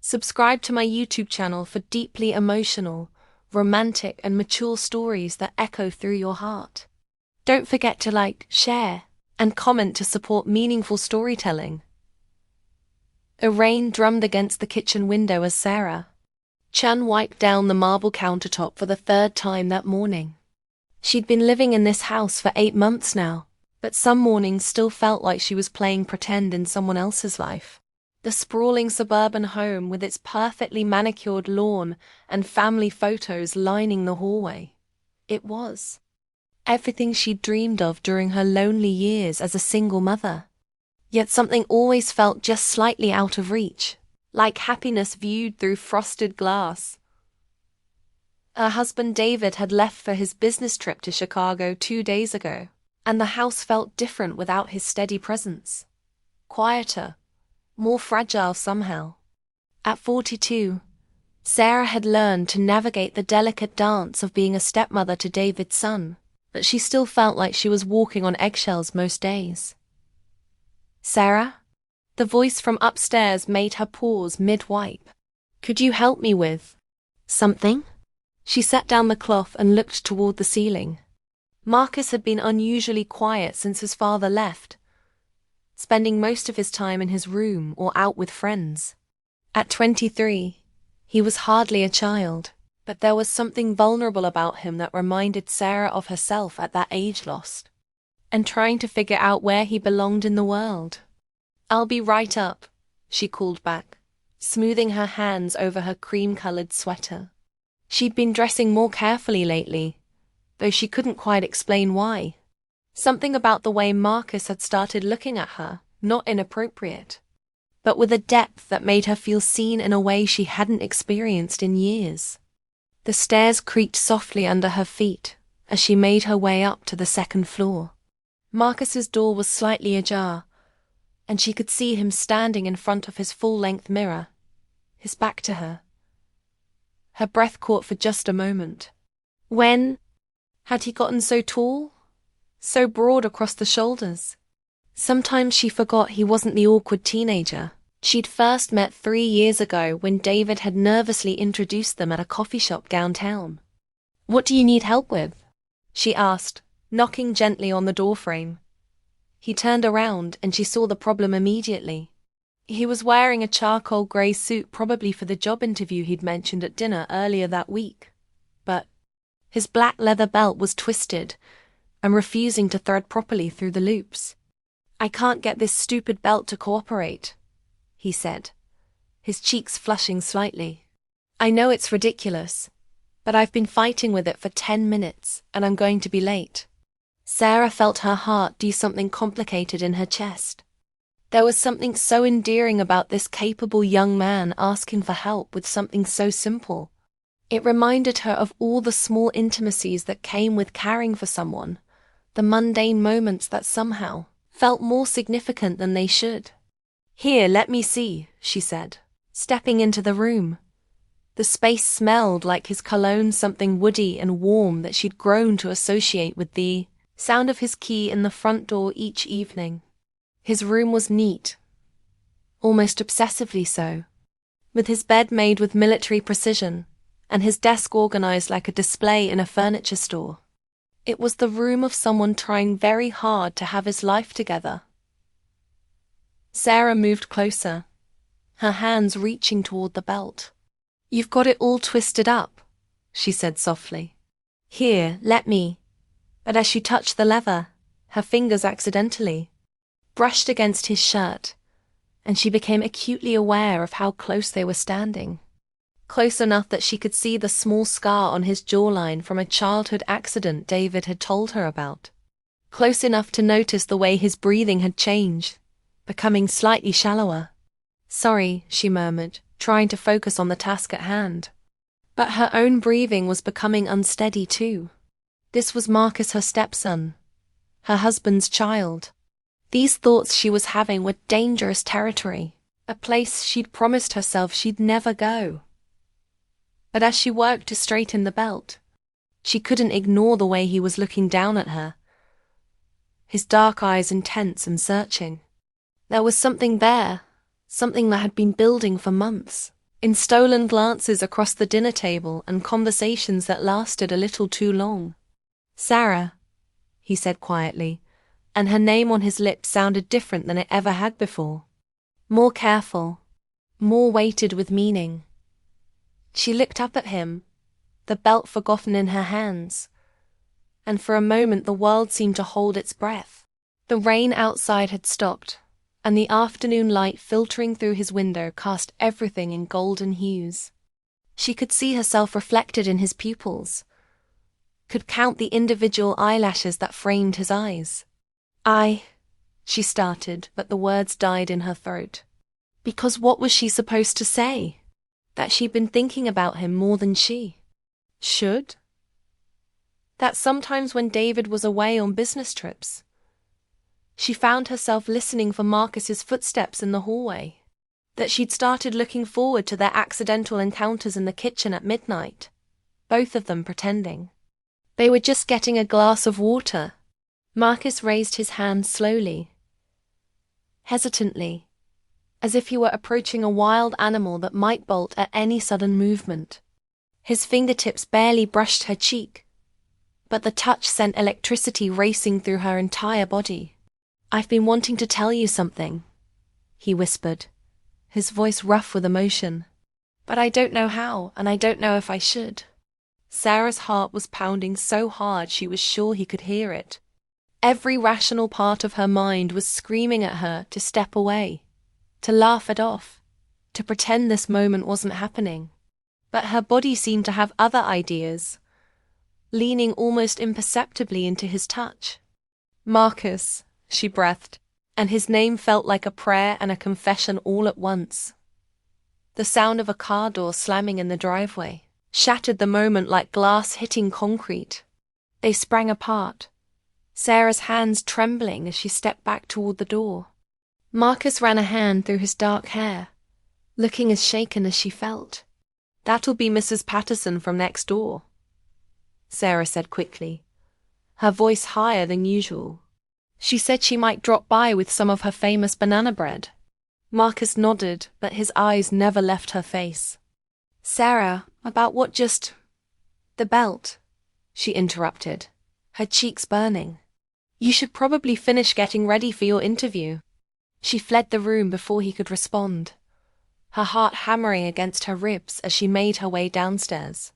Subscribe to my YouTube channel for deeply emotional, romantic, and mature stories that echo through your heart. Don't forget to like, share, and comment to support meaningful storytelling. A rain drummed against the kitchen window as Sarah Chun wiped down the marble countertop for the third time that morning. She'd been living in this house for 8 months now, but some mornings still felt like she was playing pretend in someone else's life. The sprawling suburban home with its perfectly manicured lawn and family photos lining the hallway. It was everything she'd dreamed of during her lonely years as a single mother. Yet something always felt just slightly out of reach, like happiness viewed through frosted glass. Her husband David had left for his business trip to Chicago 2 days ago, and the house felt different without his steady presence. Quieter, more fragile somehow. At 42, Sarah had learned to navigate the delicate dance of being a stepmother to David's son, but she still felt like she was walking on eggshells most days. "Sarah?" The voice from upstairs made her pause mid-wipe. "Could you help me with something?" She set down the cloth and looked toward the ceiling. Marcus had been unusually quiet since his father left, spending most of his time in his room or out with friends. At 23, he was hardly a child, but there was something vulnerable about him that reminded Sarah of herself at that age lost, and trying to figure out where he belonged in the world. "I'll be right up," she called back, smoothing her hands over her cream-colored sweater. She'd been dressing more carefully lately, though she couldn't quite explain why. Something about the way Marcus had started looking at her, not inappropriate, but with a depth that made her feel seen in a way she hadn't experienced in years. The stairs creaked softly under her feet as she made her way up to the second floor. Marcus's door was slightly ajar, and she could see him standing in front of his full-length mirror, his back to her. Her breath caught for just a moment. When had he gotten so tall? So broad across the shoulders? Sometimes she forgot he wasn't the awkward teenager she'd first met 3 years ago when David had nervously introduced them at a coffee shop downtown. "What do you need help with?" she asked, knocking gently on the doorframe. He turned around and she saw the problem immediately. He was wearing a charcoal grey suit, probably for the job interview he'd mentioned at dinner earlier that week. But his black leather belt was twisted and refusing to thread properly through the loops. "I can't get this stupid belt to cooperate," he said, his cheeks flushing slightly. "I know it's ridiculous, but I've been fighting with it for 10 minutes and I'm going to be late." Sarah felt her heart do something complicated in her chest. There was something so endearing about this capable young man asking for help with something so simple. It reminded her of all the small intimacies that came with caring for someone, the mundane moments that somehow felt more significant than they should. "Here, let me see," she said, stepping into the room. The space smelled like his cologne, something woody and warm that she'd grown to associate with the sound of his key in the front door each evening. His room was neat, almost obsessively so, with his bed made with military precision and his desk organized like a display in a furniture store. It was the room of someone trying very hard to have his life together. Sarah moved closer, her hands reaching toward the belt. "You've got it all twisted up," she said softly. "Here, let me." But as she touched the leather, her fingers accidentally brushed against his shirt, and she became acutely aware of how close they were standing. Close enough that she could see the small scar on his jawline from a childhood accident David had told her about. Close enough to notice the way his breathing had changed, becoming slightly shallower. "Sorry," she murmured, trying to focus on the task at hand. But her own breathing was becoming unsteady too. This was Marcus, her stepson, her husband's child. These thoughts she was having were dangerous territory, a place she'd promised herself she'd never go. But as she worked to straighten the belt, she couldn't ignore the way he was looking down at her, his dark eyes intense and searching. There was something there, something that had been building for months. in stolen glances across the dinner table and conversations that lasted a little too long. "Sarah," he said quietly, and her name on his lips sounded different than it ever had before. More careful, more weighted with meaning. She looked up at him, the belt forgotten in her hands, and for a moment the world seemed to hold its breath. The rain outside had stopped, and the afternoon light filtering through his window cast everything in golden hues. She could see herself reflected in his pupils, could count the individual eyelashes that framed his eyes. She started, but the words died in her throat. Because what was she supposed to say? That she'd been thinking about him more than she should? That sometimes when David was away on business trips, she found herself listening for Marcus's footsteps in the hallway. That she'd started looking forward to their accidental encounters in the kitchen at midnight, both of them pretending they were just getting a glass of water. Marcus raised his hand slowly, hesitantly, as if he were approaching a wild animal that might bolt at any sudden movement. His fingertips barely brushed her cheek, but the touch sent electricity racing through her entire body. "I've been wanting to tell you something," he whispered, his voice rough with emotion. "But I don't know how, and I don't know if I should." Sarah's heart was pounding so hard she was sure he could hear it. Every rational part of her mind was screaming at her to step away, to laugh it off, to pretend this moment wasn't happening. But her body seemed to have other ideas, leaning almost imperceptibly into his touch. "Marcus," she breathed, and his name felt like a prayer and a confession all at once. The sound of a car door slamming in the driveway shattered the moment like glass hitting concrete. They sprang apart, Sarah's hands trembling as she stepped back toward the door. Marcus ran a hand through his dark hair, looking as shaken as she felt. "That'll be Mrs. Patterson from next door," Sarah said quickly, her voice higher than usual. "She said she might drop by with some of her famous banana bread." Marcus nodded, but his eyes never left her face. "Sarah, about what just—" "The belt," she interrupted, her cheeks burning. "You should probably finish getting ready for your interview." She fled the room before he could respond, her heart hammering against her ribs as she made her way downstairs.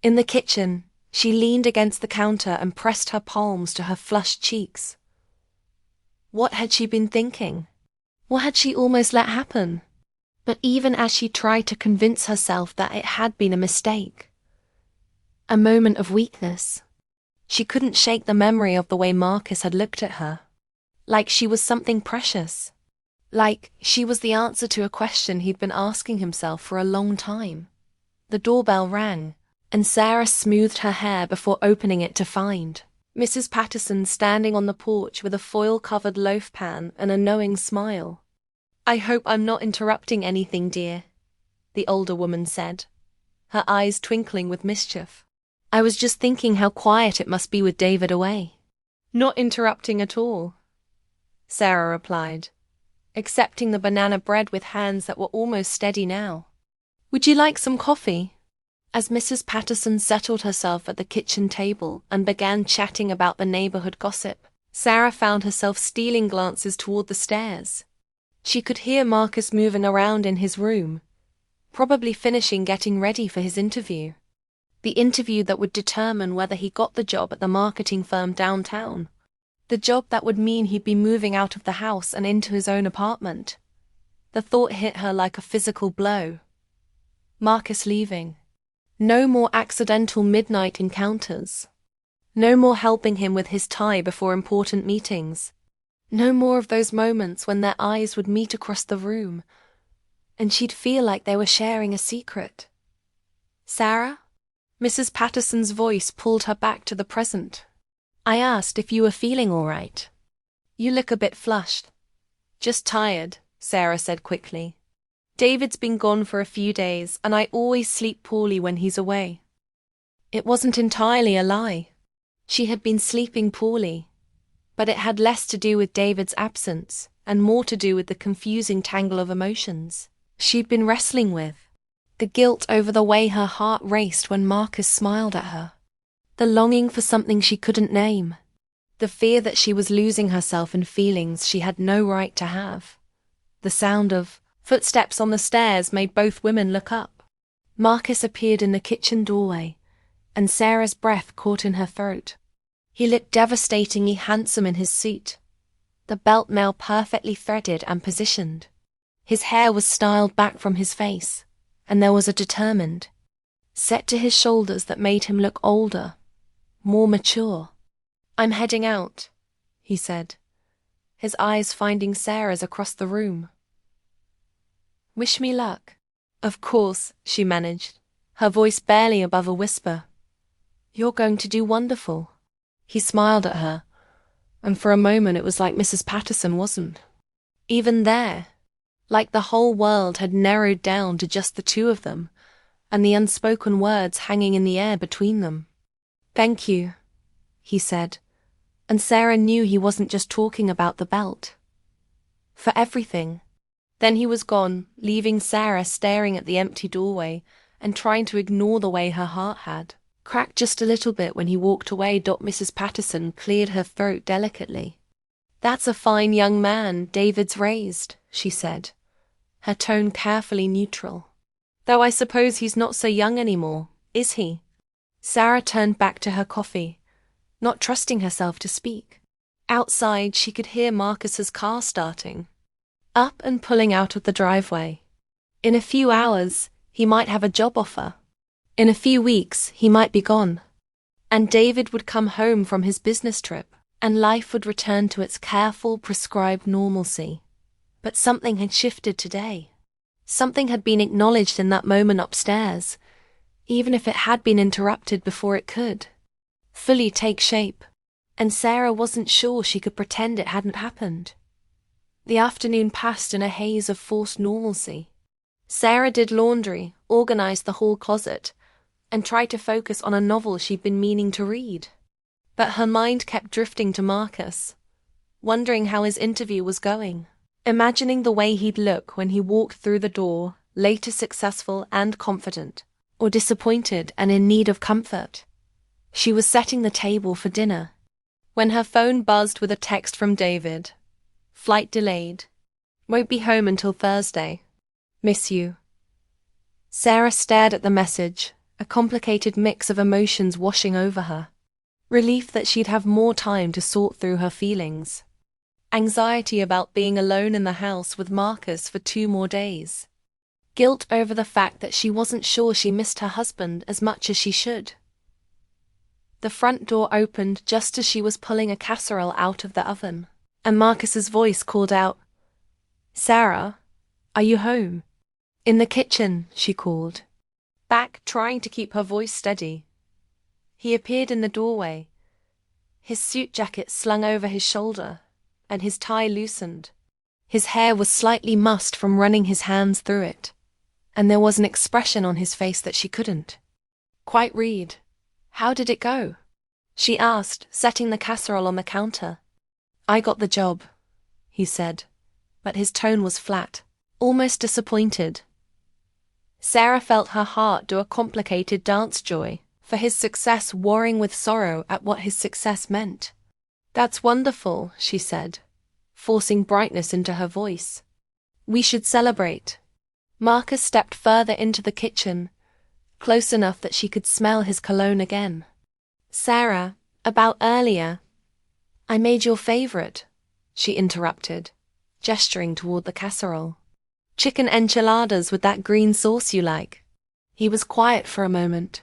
In the kitchen, she leaned against the counter and pressed her palms to her flushed cheeks. What had she been thinking? What had she almost let happen? But even as she tried to convince herself that it had been a mistake, a moment of weakness, she couldn't shake the memory of the way Marcus had looked at her. Like she was something precious. Like she was the answer to a question he'd been asking himself for a long time. The doorbell rang, and Sarah smoothed her hair before opening it to find Mrs. Patterson standing on the porch with a foil-covered loaf pan and a knowing smile. "I hope I'm not interrupting anything, dear," the older woman said, her eyes twinkling with mischief. "I was just thinking how quiet it must be with David away." "Not interrupting at all," Sarah replied, accepting the banana bread with hands that were almost steady now. "Would you like some coffee?" As Mrs. Patterson settled herself at the kitchen table and began chatting about the neighborhood gossip, Sarah found herself stealing glances toward the stairs. She could hear Marcus moving around in his room, probably finishing getting ready for his interview. The interview that would determine whether he got the job at the marketing firm downtown. The job that would mean he'd be moving out of the house and into his own apartment. The thought hit her like a physical blow. Marcus leaving. No more accidental midnight encounters. No more helping him with his tie before important meetings. No more of those moments when their eyes would meet across the room, and she'd feel like they were sharing a secret. "Sarah?" Mrs. Patterson's voice pulled her back to the present. "I asked if you were feeling all right. You look a bit flushed." "Just tired," Sarah said quickly. "David's been gone for a few days, and I always sleep poorly when he's away." It wasn't entirely a lie. She had been sleeping poorly, but it had less to do with David's absence and more to do with the confusing tangle of emotions she'd been wrestling with. The guilt over the way her heart raced when Marcus smiled at her. The longing for something she couldn't name. The fear that she was losing herself in feelings she had no right to have. The sound of footsteps on the stairs made both women look up. Marcus appeared in the kitchen doorway, and Sarah's breath caught in her throat. He looked devastatingly handsome in his suit, the belt mail perfectly threaded and positioned. His hair was styled back from his face, and there was a determined set to his shoulders that made him look older, more mature. "I'm heading out," he said, his eyes finding Sarah's across the room. "Wish me luck." "Of course," she managed, her voice barely above a whisper. "You're going to do wonderful." He smiled at her, and for a moment it was like Mrs. Patterson wasn't even there, like the whole world had narrowed down to just the two of them, and the unspoken words hanging in the air between them. "Thank you," he said, and Sarah knew he wasn't just talking about the belt. "For everything." Then he was gone, leaving Sarah staring at the empty doorway and trying to ignore the way her heart had cracked just a little bit when he walked away. Mrs. Patterson cleared her throat delicately. "That's a fine young man David's raised," she said, her tone carefully neutral. "Though I suppose he's not so young anymore, is he?" Sarah turned back to her coffee, not trusting herself to speak. Outside, she could hear Marcus's car starting up and pulling out of the driveway. In a few hours, he might have a job offer. In a few weeks, he might be gone. And David would come home from his business trip, and life would return to its careful, prescribed normalcy. But something had shifted today. Something had been acknowledged in that moment upstairs, even if it had been interrupted before it could fully take shape, and Sarah wasn't sure she could pretend it hadn't happened. The afternoon passed in a haze of forced normalcy. Sarah did laundry, organized the hall closet, and tried to focus on a novel she'd been meaning to read. But her mind kept drifting to Marcus, wondering how his interview was going, imagining the way he'd look when he walked through the door, later successful and confident, or disappointed and in need of comfort. She was setting the table for dinner when her phone buzzed with a text from David. "Flight delayed. Won't be home until Thursday. Miss you." Sarah stared at the message, a complicated mix of emotions washing over her. Relief that she'd have more time to sort through her feelings. Anxiety about being alone in the house with Marcus for 2 more days. Guilt over the fact that she wasn't sure she missed her husband as much as she should. The front door opened just as she was pulling a casserole out of the oven, and Marcus's voice called out, "Sarah, are you home?" "In the kitchen," she called, back trying to keep her voice steady. He appeared in the doorway, his suit jacket slung over his shoulder, and his tie loosened. His hair was slightly mussed from running his hands through it, and there was an expression on his face that she couldn't quite read. "How did it go?" she asked, setting the casserole on the counter. "I got the job," he said, but his tone was flat, almost disappointed. Sarah felt her heart do a complicated dance joy, for his success warring with sorrow at what his success meant. "That's wonderful," she said, forcing brightness into her voice. "We should celebrate." Marcus stepped further into the kitchen, close enough that she could smell his cologne again. "Sarah, about earlier. I made your favorite," she interrupted, gesturing toward the casserole. "Chicken enchiladas with that green sauce you like." He was quiet for a moment,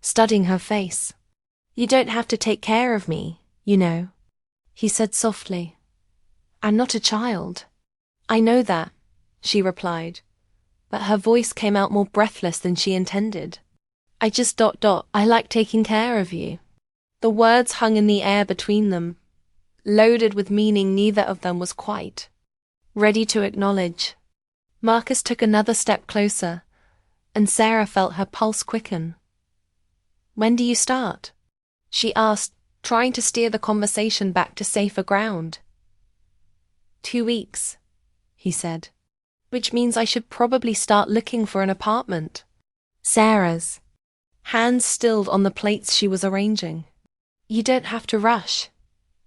studying her face. "You don't have to take care of me, you know," he said softly. "I'm not a child." "I know that," she replied, but her voice came out more breathless than she intended. "I just ... I like taking care of you." The words hung in the air between them, loaded with meaning neither of them was quite ready to acknowledge. Marcus took another step closer, and Sarah felt her pulse quicken. "When do you start?" she asked, trying to steer the conversation back to safer ground. 2 weeks, he said, "which means I should probably start looking for an apartment." Sarah's hands stilled on the plates she was arranging. You don't have to rush,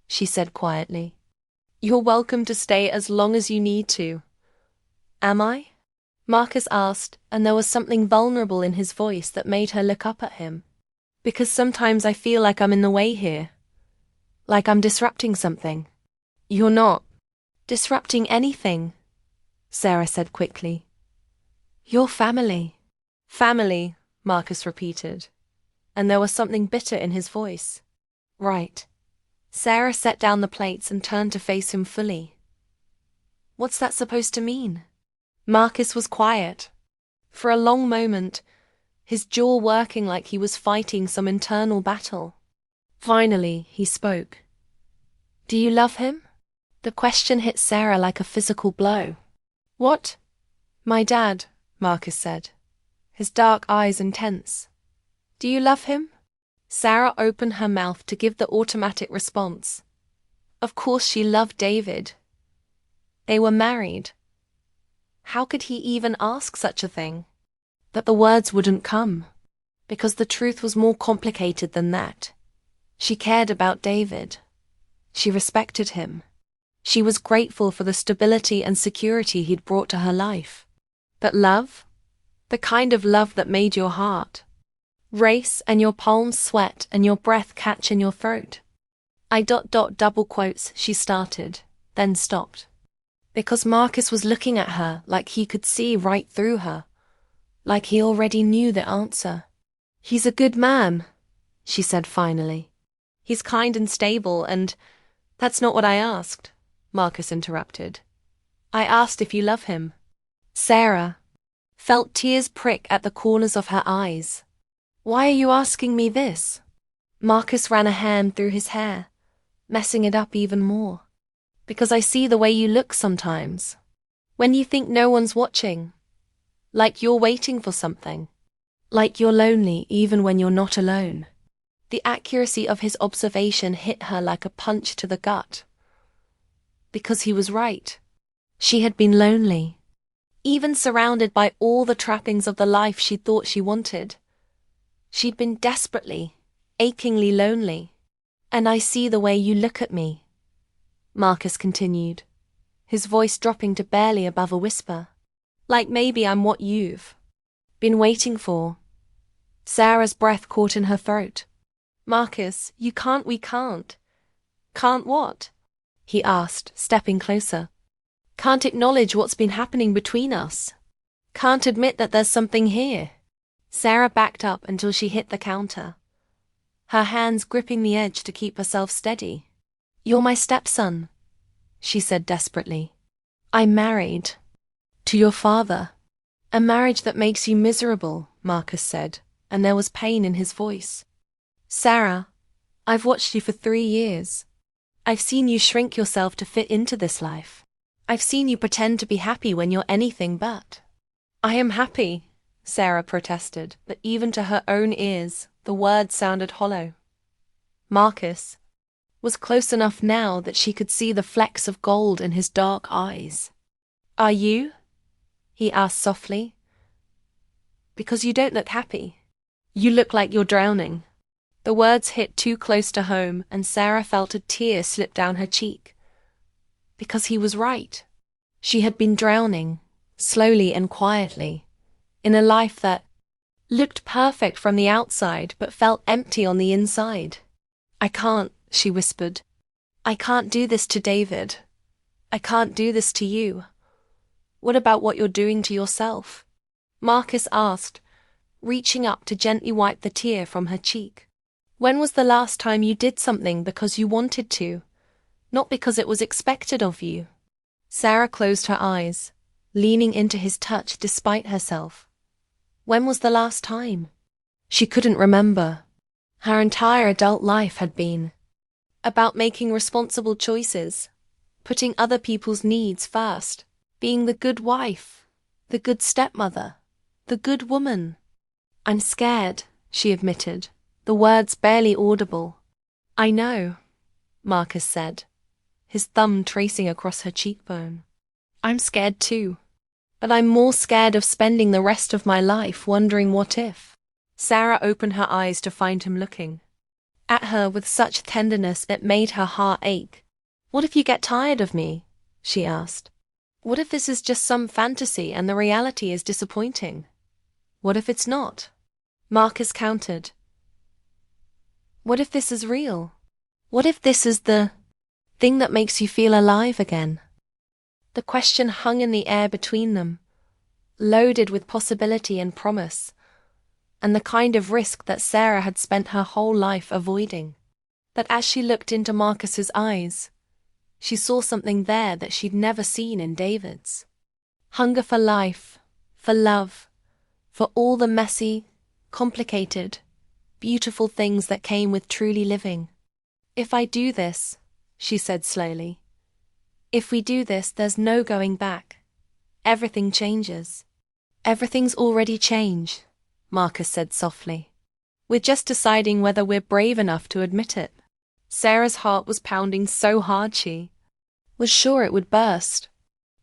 she said quietly. You're welcome to stay as long as you need to. Am I? Marcus asked, and there was something vulnerable in his voice that made her look up at him. Because sometimes I feel like I'm in the way here. Like I'm disrupting something. You're not disrupting anything, Sarah said quickly. You're family. Family, Marcus repeated, and there was something bitter in his voice. Right. Sarah set down the plates and turned to face him fully. What's that supposed to mean? Marcus was quiet. For a long moment, his jaw working like he was fighting some internal battle. Finally, he spoke. Do you love him? The question hit Sarah like a physical blow. What? My dad, Marcus said, his dark eyes intense. Do you love him? Sarah opened her mouth to give the automatic response. Of course she loved David. They were married. How could he even ask such a thing? But the words wouldn't come, because the truth was more complicated than that. She cared about David. She respected him. She was grateful for the stability and security he'd brought to her life. But love? The kind of love that made your heart race and your palms sweat and your breath catch in your throat. Double quotes, she started, then stopped. Because Marcus was looking at her like he could see right through her. Like he already knew the answer. He's a good man, she said finally. He's kind and stable and... That's not what I asked, Marcus interrupted. I asked if you love him. Sarah felt tears prick at the corners of her eyes. Why are you asking me this? Marcus ran a hand through his hair, messing it up even more. Because I see the way you look sometimes. When you think no one's watching. Like you're waiting for something. Like you're lonely even when you're not alone. The accuracy of his observation hit her like a punch to the gut. Because he was right. She had been lonely. Even surrounded by all the trappings of the life she thought she wanted. She'd been desperately, achingly lonely. And I see the way you look at me, Marcus continued, his voice dropping to barely above a whisper. Like maybe I'm what you've been waiting for. Sarah's breath caught in her throat. Marcus, we can't. Can't what? He asked, stepping closer. Can't acknowledge what's been happening between us. Can't admit that there's something here. Sarah backed up until she hit the counter, her hands gripping the edge to keep herself steady. You're my stepson, she said desperately. I'm married. To your father. A marriage that makes you miserable, Marcus said, and there was pain in his voice. Sarah, I've watched you for 3 years. I've seen you shrink yourself to fit into this life. I've seen you pretend to be happy when you're anything but. I am happy, Sarah protested, but even to her own ears, the words sounded hollow. Marcus was close enough now that she could see the flecks of gold in his dark eyes. Are you? He asked softly. Because you don't look happy. You look like you're drowning. The words hit too close to home, and Sarah felt a tear slip down her cheek. Because he was right. She had been drowning, slowly and quietly, in a life that looked perfect from the outside but felt empty on the inside. I can't, she whispered. I can't do this to David. I can't do this to you. What about what you're doing to yourself? Marcus asked, reaching up to gently wipe the tear from her cheek. When was the last time you did something because you wanted to, not because it was expected of you? Sarah closed her eyes, leaning into his touch despite herself. When was the last time? She couldn't remember. Her entire adult life had been about making responsible choices, putting other people's needs first, being the good wife, the good stepmother, the good woman. I'm scared, she admitted, the words barely audible. I know, Marcus said, his thumb tracing across her cheekbone. I'm scared too. But I'm more scared of spending the rest of my life wondering what if. Sarah opened her eyes to find him looking at her with such tenderness it made her heart ache. What if you get tired of me? She asked. What if this is just some fantasy and the reality is disappointing? What if it's not? Marcus countered. What if this is real? What if this is the thing that makes you feel alive again? The question hung in the air between them, loaded with possibility and promise, and the kind of risk that Sarah had spent her whole life avoiding. But as she looked into Marcus's eyes, she saw something there that she'd never seen in David's. Hunger for life, for love, for all the messy, complicated, beautiful things that came with truly living. If I do this, she said slowly, if we do this, there's no going back. Everything changes. Everything's already changed, Marcus said softly. We're just deciding whether we're brave enough to admit it. Sarah's heart was pounding so hard she was sure it would burst.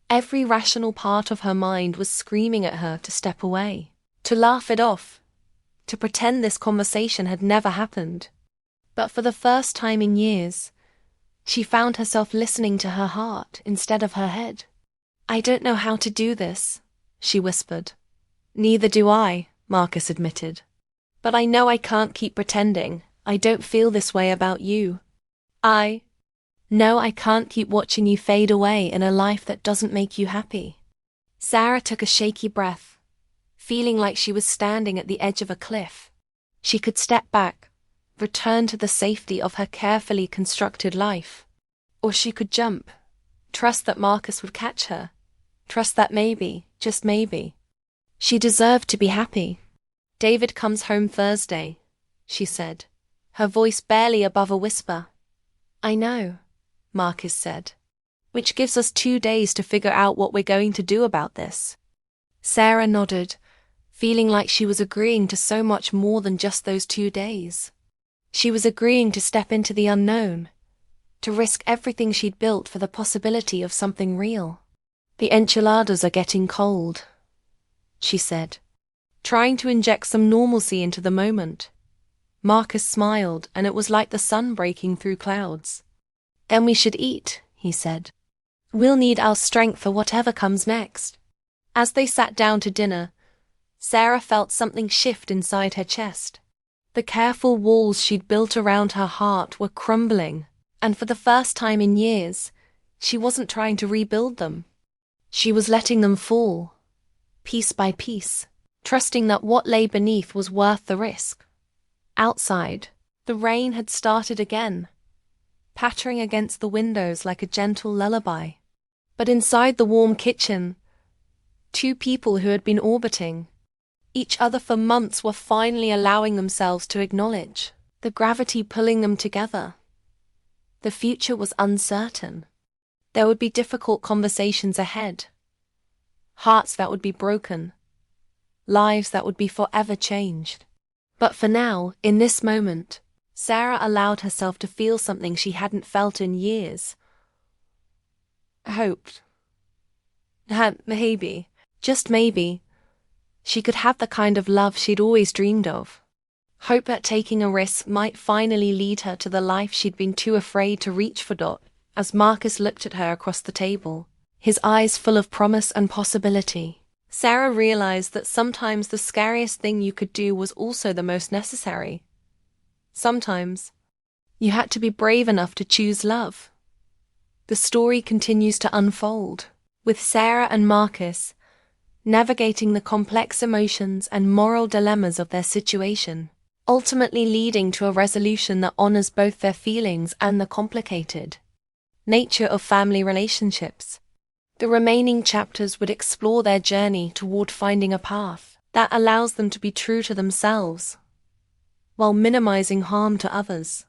Every rational part of her mind was screaming at her to step away, to laugh it off, to pretend this conversation had never happened. But for the first time in years, she found herself listening to her heart instead of her head. I don't know how to do this, she whispered. Neither do I, Marcus admitted. But I know I can't keep pretending. I don't feel this way about you. I know I can't keep watching you fade away in a life that doesn't make you happy. Sarah took a shaky breath, feeling like she was standing at the edge of a cliff. She could step back, return to the safety of her carefully constructed life. Or she could jump, trust that Marcus would catch her, trust that maybe, just maybe, she deserved to be happy. David comes home Thursday, she said, her voice barely above a whisper. I know, Marcus said, which gives us 2 days to figure out what we're going to do about this. Sarah nodded, feeling like she was agreeing to so much more than just those 2 days. She was agreeing to step into the unknown, to risk everything she'd built for the possibility of something real. The enchiladas are getting cold, she said, trying to inject some normalcy into the moment. Marcus smiled, and it was like the sun breaking through clouds. Then we should eat, he said. We'll need our strength for whatever comes next. As they sat down to dinner, Sarah felt something shift inside her chest. The careful walls she'd built around her heart were crumbling, and for the first time in years, she wasn't trying to rebuild them. She was letting them fall, piece by piece, trusting that what lay beneath was worth the risk. Outside, the rain had started again, pattering against the windows like a gentle lullaby. But inside the warm kitchen, 2 people who had been orbiting each other for months were finally allowing themselves to acknowledge the gravity pulling them together. The future was uncertain. There would be difficult conversations ahead, hearts that would be broken, lives that would be forever changed. But for now, in this moment, Sarah allowed herself to feel something she hadn't felt in years. Hoped. Maybe, just maybe, she could have the kind of love she'd always dreamed of. Hope that taking a risk might finally lead her to the life she'd been too afraid to reach for. As Marcus looked at her across the table, his eyes full of promise and possibility, Sarah realized that sometimes the scariest thing you could do was also the most necessary. Sometimes, you had to be brave enough to choose love. The story continues to unfold, with Sarah and Marcus navigating the complex emotions and moral dilemmas of their situation, ultimately leading to a resolution that honors both their feelings and the complicated nature of family relationships. The remaining chapters would explore their journey toward finding a path that allows them to be true to themselves, while minimizing harm to others.